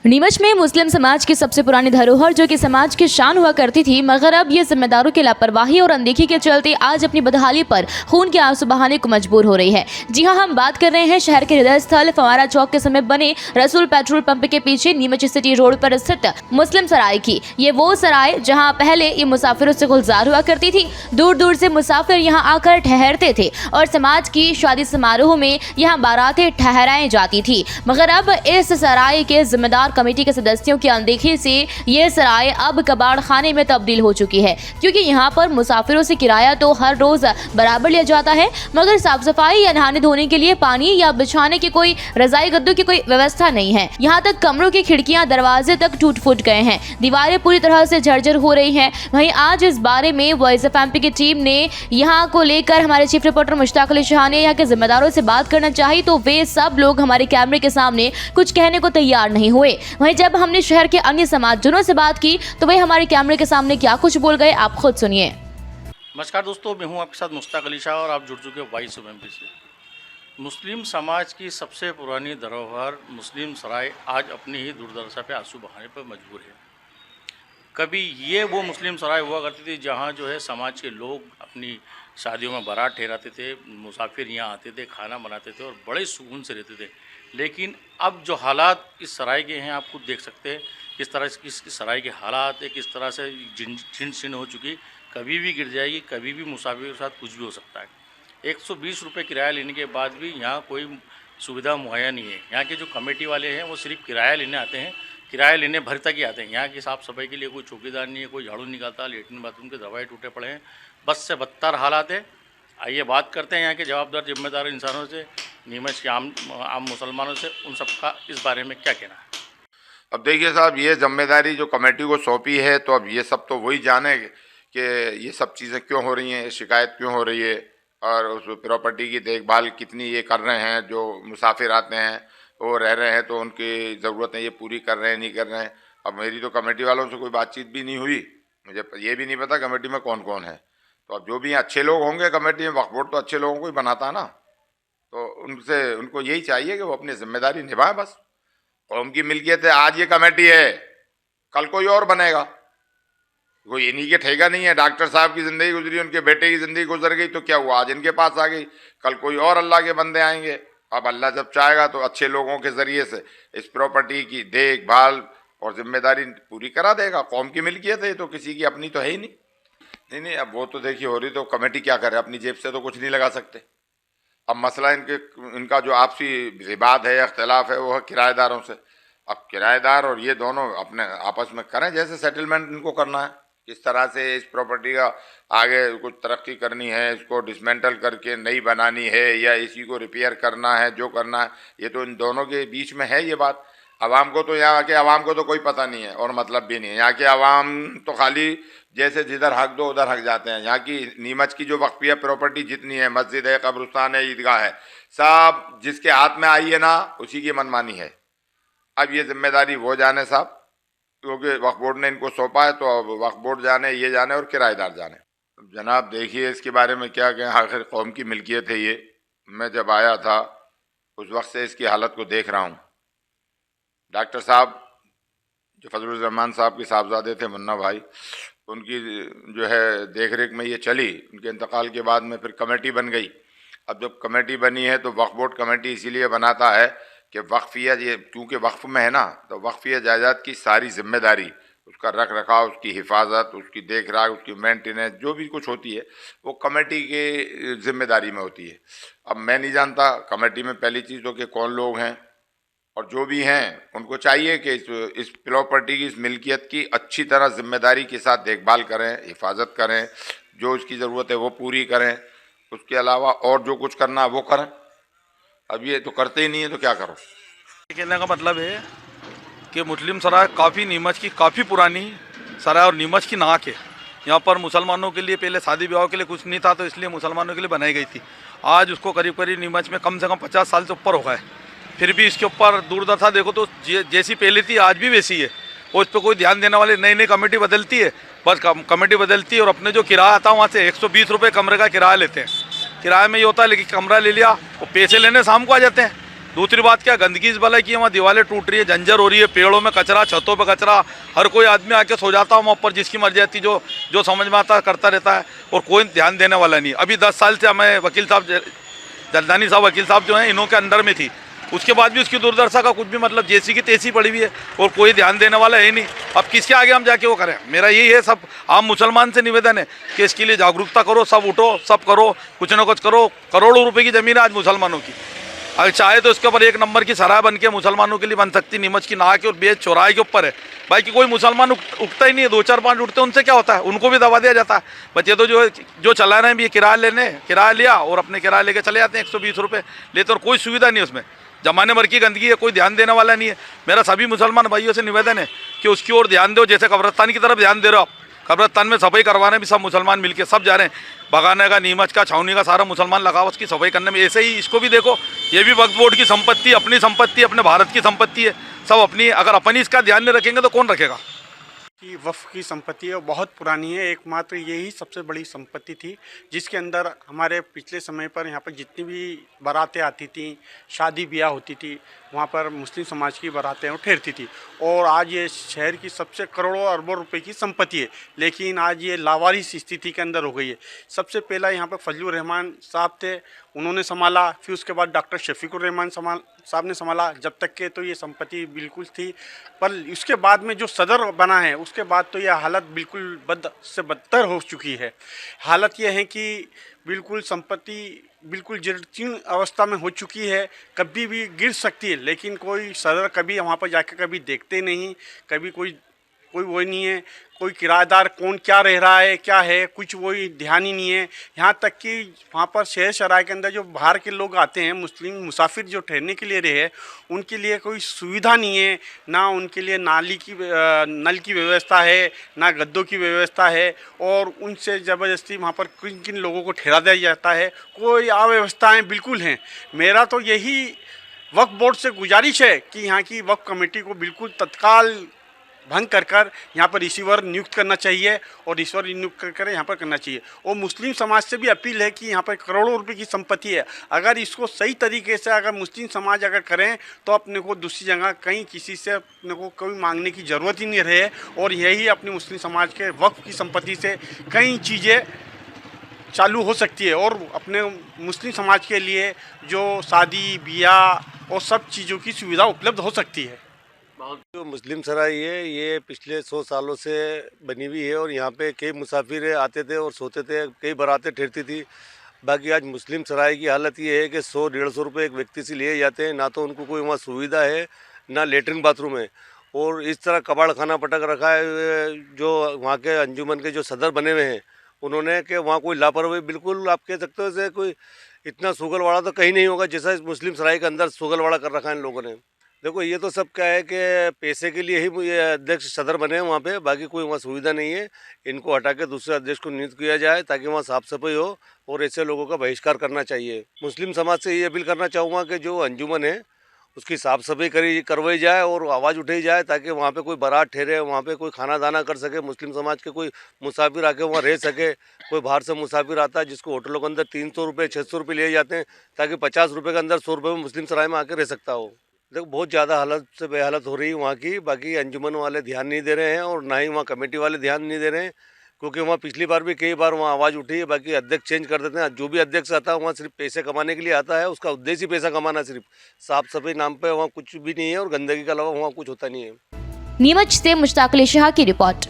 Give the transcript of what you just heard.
नीमच में मुस्लिम समाज की सबसे पुरानी धरोहर जो कि समाज की शान हुआ करती थी, मगर अब ये जिम्मेदारों की लापरवाही और अनदेखी के चलते आज अपनी बदहाली पर खून के आंसू बहाने को मजबूर हो रही है। जी हां, हम बात कर रहे हैं शहर के हृदय स्थल फवारा चौक के समीप बने रसूल पेट्रोल पंप के पीछे नीमच सिटी रोड पर स्थित मुस्लिम सराय की। ये वो सराय जहाँ पहले ये मुसाफिरों से गुलजार हुआ करती थी। दूर दूर से मुसाफिर यहाँ आकर ठहरते थे और समाज की शादी समारोह में यहाँ बारातें ठहराई जाती थी। मगर अब इस सराय के जिम्मेदार कमेटी के सदस्यों की अनदेखी से ये सराय अब कबाड़ खाने में तब्दील हो चुकी है, क्योंकि यहाँ पर मुसाफिरों से किराया तो हर रोज बराबर लिया जाता है, मगर साफ सफाई या नहाने धोने के लिए पानी या बिछाने की कोई रजाई गद्दों की कोई व्यवस्था नहीं है। यहाँ तक कमरों की खिड़कियां दरवाजे तक टूट फूट गए हैं, दीवारें पूरी तरह से जर्जर हो रही हैं। वहीं आज इस बारे में वॉइस ऑफ एमपी की टीम ने यहाँ को लेकर हमारे चीफ रिपोर्टर मुश्ताक अली शाह ने यहाँ के जिम्मेदारों से बात करना चाहिए तो वे सब लोग हमारे कैमरे के सामने कुछ कहने को तैयार नहीं हुए। वहीं जब हमने शहर के अन्य समाजजनों से बात की तो वे हमारे कैमरे के सामने क्या कुछ बोल गए, आप खुद सुनिए। नमस्कार दोस्तों, मैं हूं आपके साथ मुश्ताक अली शाह और आप जुड़ चुके हो वॉइस ऑफ एमपी से। मुस्लिम समाज की सबसे पुरानी धरोहर मुस्लिम सराय आज अपनी ही दुर्दशा पे आंसू बहाने पर मजबूर है। कभी ये वो मुस्लिम सराय हुआ करती थी जहां जो है समाज के लोग अपनी शादियों में बारात ठहराते थे, मुसाफिर यहाँ आते थे, खाना बनाते थे और बड़े सुकून से रहते थे। लेकिन अब जो हालात इस सराय के हैं आप खुद देख सकते हैं किस तरह इस सराय के हालात है, किस तरह से छिन छिन हो चुकी, कभी भी गिर जाएगी, कभी भी मुसाफिर के साथ कुछ भी हो सकता है। 120 रुपये किराया लेने के बाद भी यहाँ कोई सुविधा मुहैया नहीं है। यहाँ के जो कमेटी वाले हैं वो सिर्फ किराया लेने आते हैं, किराया लेने भर तक ही आते हैं। यहाँ की साफ़ सफाई के लिए कोई चौकीदार नहीं है, कोई झाड़ू निकालता, लेटरिन बाथरूम के दरवाजे टूटे पड़े हैं, बस से बदतर हालात है। आइए बात करते हैं यहाँ के जवाबदार जिम्मेदार इंसानों से, नीमच के आम मुसलमानों से, उन सबका इस बारे में क्या कहना है। अब देखिए साहब, ये जिम्मेदारी जो कमेटी को सौंपी है तो अब ये सब तो वही जाने कि ये सब चीज़ें क्यों हो रही हैं, शिकायत क्यों हो रही है और उस प्रॉपर्टी की देखभाल कितनी ये कर रहे हैं। जो मुसाफिर आते हैं वो रह रहे हैं तो उनकी ज़रूरतें ये पूरी कर रहे हैं नहीं कर रहे हैं। अब मेरी तो कमेटी वालों से कोई बातचीत भी नहीं हुई, मुझे ये भी नहीं पता कमेटी में कौन कौन है। तो अब जो भी अच्छे लोग होंगे कमेटी में, वक्फ बोर्ड तो अच्छे लोगों को ही बनाता है ना, तो उनको यही चाहिए कि वो अपनी जिम्मेदारी निभाएं। बस कौम की मिल्कियत है, आज ये कमेटी है, कल कोई और बनेगा, कोई इन्हीं के ठेका नहीं है। डॉक्टर साहब की ज़िंदगी गुजरी, उनके बेटे की ज़िंदगी गुजर गई तो क्या हुआ, आज इनके पास आ गई, कल कोई और अल्लाह के बंदे आएंगे। अब अल्लाह जब चाहेगा तो अच्छे लोगों के ज़रिए से इस प्रॉपर्टी की देखभाल और जिम्मेदारी पूरी करा देगा। कौम की मिल्कियत है तो किसी की अपनी तो है ही नहीं। अब वो तो देखिए हो रही, तो कमेटी क्या करे, अपनी जेब से तो कुछ नहीं लगा सकते। अब मसला इनका जो आपसी विवाद है, अख्तिलाफ है, वो है किराएदारों से। अब किराएदार और ये दोनों अपने आपस में करें, जैसे सेटलमेंट इनको करना है, किस तरह से इस प्रॉपर्टी का आगे कुछ तरक्की करनी है, इसको डिसमेंटल करके नई बनानी है या इसी को रिपेयर करना है, जो करना है ये तो इन दोनों के बीच में है ये बात। आवाम को तो यहाँ के आवाम को तो कोई पता नहीं है और मतलब भी नहीं है। यहाँ के आवाम तो खाली जैसे जिधर हक दो उधर हक जाते हैं। यहाँ की नीमच की जो वक्फिया प्रॉपर्टी जितनी है, मस्जिद है, कब्रिस्तान है, ईदगाह है, सब जिसके हाथ में आई है ना उसी की मनमानी है। अब ये जिम्मेदारी वो जाने साहब, क्योंकि वक्फ बोर्ड ने इनको सौंपा है, तो अब वक्फ बोर्ड जाने, ये जाने और किराएदार जाने। जनाब देखिए इसके बारे में क्या कहें, आखिर कौम की मिल्कियत है ये। मैं जब आया था उस वक्त से इसकी हालत को देख रहा हूँ। डॉक्टर साहब जो फजलुर रहमान साहब के साहबजादे थे, मुन्ना भाई, उनकी जो है देख रेख में ये चली। उनके इंतकाल के बाद में फिर कमेटी बन गई। अब जब कमेटी बनी है तो वक्फ बोर्ड कमेटी इसीलिए बनाता है कि वक्फिया, ये चूँकि वक्फ में है ना, तो वक्फिया जायदाद की सारी जिम्मेदारी, उसका रख रखाव, उसकी हिफाजत, उसकी देख रेख, उसकी मेंटेनेंस, जो भी कुछ होती है वो कमेटी के जिम्मेदारी में होती है। अब मैं नहीं जानता कमेटी में पहली चीज़ तो कि कौन लोग हैं, और जो भी हैं उनको चाहिए कि इस प्रॉपर्टी की, इस मिल्कियत की अच्छी तरह जिम्मेदारी के साथ देखभाल करें, हिफाजत करें, जो उसकी ज़रूरत है वो पूरी करें। उसके अलावा और जो कुछ करना है वो करें। अब ये तो करते ही नहीं है तो क्या करो। कहने का मतलब है कि मुस्लिम सराय काफ़ी नीमच की काफ़ी पुरानी सराय और नीमच की नाक है। यहाँ पर मुसलमानों के लिए पहले शादी ब्याह के लिए कुछ नहीं था, तो इसलिए मुसलमानों के लिए बनाई गई थी। आज उसको करीब करीब नीमच में कम से कम 50 साल से ऊपर हो गए, फिर भी इसके ऊपर दुर्दशा देखो तो जैसी पहले थी आज भी वैसी है। और इस पर कोई ध्यान देने वाले, नई नई कमेटी बदलती है, बस कमेटी बदलती है और अपने जो किराया आता है वहाँ से 120 रुपये कमरे का किराया लेते हैं। किराए में ये होता है, लेकिन कमरा ले लिया, वो पैसे लेने शाम को आ जाते हैं। दूसरी बात क्या, गंदगी इस भला की है, वहाँ दीवारें टूट रही है, जंजर हो रही है, पेड़ों में कचरा, छतों पे कचरा, हर कोई आदमी आके सो जाता है वहाँ ऊपर, जिसकी मर्जी आती जो समझ में आता है करता रहता है, और कोई ध्यान देने वाला नहीं। अभी 10 साल से हमें वकील साहब, जरदानी साहब वकील साहब जो हैं, इन्हों के अंडर में थी, उसके बाद भी उसकी दुर्दशा का कुछ भी मतलब जैसी की तैसी पड़ी हुई है, और कोई ध्यान देने वाला है नहीं। अब किसके आगे हम जाके वो करें? मेरा यही है, सब आम मुसलमान से निवेदन है कि इसके लिए जागरूकता करो, सब उठो, सब करो, कुछ ना कुछ करो। करोड़ों रुपए की ज़मीन है आज मुसलमानों की, अगर चाहे तो इसके ऊपर 1 नंबर की सराय बन के मुसलमानों के लिए बन सकती, नीमच की नहा के और बेच चौराहे के ऊपर है। बाकी कोई मुसलमान उठता ही नहीं है, 2-4-5 उठते हैं, उनसे क्या होता है? उनको भी दबा दिया जाता है। बच्चे तो जो चला रहे हैं भी, किराया लिया और अपने किराया लेके चले जाते हैं, 120 रुपये लेते, और कोई सुविधा नहीं है उसमें, जमाने भर की गंदगी है, कोई ध्यान देने वाला नहीं है। मेरा सभी मुसलमान भाइयों से निवेदन है कि उसकी ओर ध्यान दो, जैसे कब्रिस्तान की तरफ ध्यान दे रहे हो आप। कब्रिस्तान में सफाई करवाने भी सब मुसलमान मिलके सब जा रहे हैं, बगाने का, नीमच का, छावनी का, सारा मुसलमान लगा उसकी सफाई करने में। ऐसे ही इसको भी देखो, ये भी वक्फ बोर्ड की संपत्ति, अपनी संपत्ति, अपने भारत की संपत्ति है, सब अपनी। अगर अपन ही इसका ध्यान नहीं रखेंगे तो कौन रखेगा? कि वफ़ की संपत्ति है, बहुत पुरानी है, एकमात्र यही सबसे बड़ी संपत्ति थी, जिसके अंदर हमारे पिछले समय पर यहाँ पर जितनी भी बारातें आती थी, शादी ब्याह होती थी, वहाँ पर मुस्लिम समाज की बारातें ठहरती थी। और आज ये शहर की सबसे करोड़ों अरबों रुपए की संपत्ति है, लेकिन आज ये लावारिस स्थिति के अंदर हो गई है। सबसे पहला यहाँ पर फजलुर रहमान साहब थे, उन्होंने संभाला, फिर उसके बाद डॉक्टर शफीकुर रहमान साहब ने संभाला। जब तक के तो ये संपत्ति बिल्कुल थी, पर उसके बाद में जो सदर बना है, उसके बाद तो यह हालत बिल्कुल बद से बदतर हो चुकी है। हालत यह है कि बिल्कुल संपत्ति बिल्कुल जीर्ण अवस्था में हो चुकी है, कभी भी गिर सकती है, लेकिन कोई सदर कभी वहाँ पर जाकर कभी देखते नहीं, कभी कोई वो नहीं है, कोई किराएदार कौन क्या रह रहा है, क्या है, कुछ वही ध्यान ही नहीं है। यहाँ तक कि वहाँ पर शहर शराय के अंदर जो बाहर के लोग आते हैं, मुस्लिम मुसाफिर जो ठहरने के लिए रहे, उनके लिए कोई सुविधा नहीं है, ना उनके लिए नल की व्यवस्था है, ना गद्दों की व्यवस्था है, और उनसे ज़बरदस्ती वहाँ पर किन किन लोगों को ठहरा दिया जाता है, कोई अव्यवस्थाएँ बिल्कुल हैं। मेरा तो यही वक्फ बोर्ड से गुजारिश है कि यहाँ की वक्फ कमेटी को बिल्कुल तत्काल भंग कर यहाँ पर रिसीवर नियुक्त करना चाहिए, और रिसीवर नियुक्त कर यहाँ पर करना चाहिए। और मुस्लिम समाज से भी अपील है कि यहाँ पर करोड़ों रुपए की संपत्ति है, अगर इसको सही तरीके से अगर मुस्लिम समाज अगर करें तो अपने को दूसरी जगह कहीं किसी से अपने को कोई मांगने की ज़रूरत ही नहीं रहे, और यही अपनी मुस्लिम समाज के वक्फ की संपत्ति से कई चीज़ें चालू हो सकती है, और अपने मुस्लिम समाज के लिए जो शादी ब्याह और सब चीज़ों की सुविधा उपलब्ध हो सकती है। जो मुस्लिम सराय है, ये पिछले 100 सालों से बनी हुई है, और यहाँ पे कई मुसाफिर आते थे और सोते थे, कई बारातें ठहरती थी। बाकी आज मुस्लिम सराय की हालत ये है कि 100-150 रुपये एक व्यक्ति से लिए जाते हैं, ना तो उनको कोई वहाँ सुविधा है, ना लेटरिन बाथरूम है, और इस तरह कबाड़ खाना पटक रखा है। जो वहाँ के अंजुमन के जो सदर बने हुए हैं, उन्होंने कि वहाँ कोई लापरवाही, बिल्कुल आप कह सकते हो जैसे कोई इतना सुगलवाड़ा तो कहीं नहीं होगा जैसा इस मुस्लिम सराय के अंदर सुगलवाड़ा कर रखा है इन लोगों ने। देखो, ये तो सब क्या है कि पैसे के लिए ही ये अध्यक्ष सदर बने हैं वहाँ पे, बाकी कोई वहाँ सुविधा नहीं है। इनको हटा के दूसरे अध्यक्ष को नियुक्त किया जाए ताकि वहाँ साफ सफाई हो, और ऐसे लोगों का बहिष्कार करना चाहिए। मुस्लिम समाज से ये अपील करना चाहूँगा कि जो अंजुमन है उसकी साफ़ सफाई करवाई जाए और आवाज़ उठाई जाए, ताकि वहाँ पे कोई बारात ठहरे, वहाँ पे कोई खाना दाना कर सके, मुस्लिम समाज के कोई मुसाफिर आके वहाँ रह सके। कोई बाहर से मुसाफिर आता है जिसको होटलों के अंदर 300 रुपये 600 रुपये लिए जाते हैं, ताकि 50 रुपये के अंदर 100 रुपये में मुस्लिम सराय में आके रह सकता हो। देखो, बहुत ज़्यादा हालत से बेहालत हो रही है वहाँ की। बाकी अंजुमन वाले ध्यान नहीं दे रहे हैं, और ना ही वहाँ कमेटी वाले ध्यान नहीं दे रहे हैं, क्योंकि वहाँ पिछली बार भी कई बार वहाँ आवाज़ उठी है। बाकी अध्यक्ष चेंज कर देते हैं, जो भी अध्यक्ष आता है वहाँ सिर्फ पैसे कमाने के लिए आता है, उसका उद्देश्य ही पैसा कमाना, सिर्फ साफ सफाई नाम पे वहाँ कुछ भी नहीं है, और गंदगी के अलावा वहाँ कुछ होता नहीं है। नीमच से मुश्ताक अली शाह की रिपोर्ट।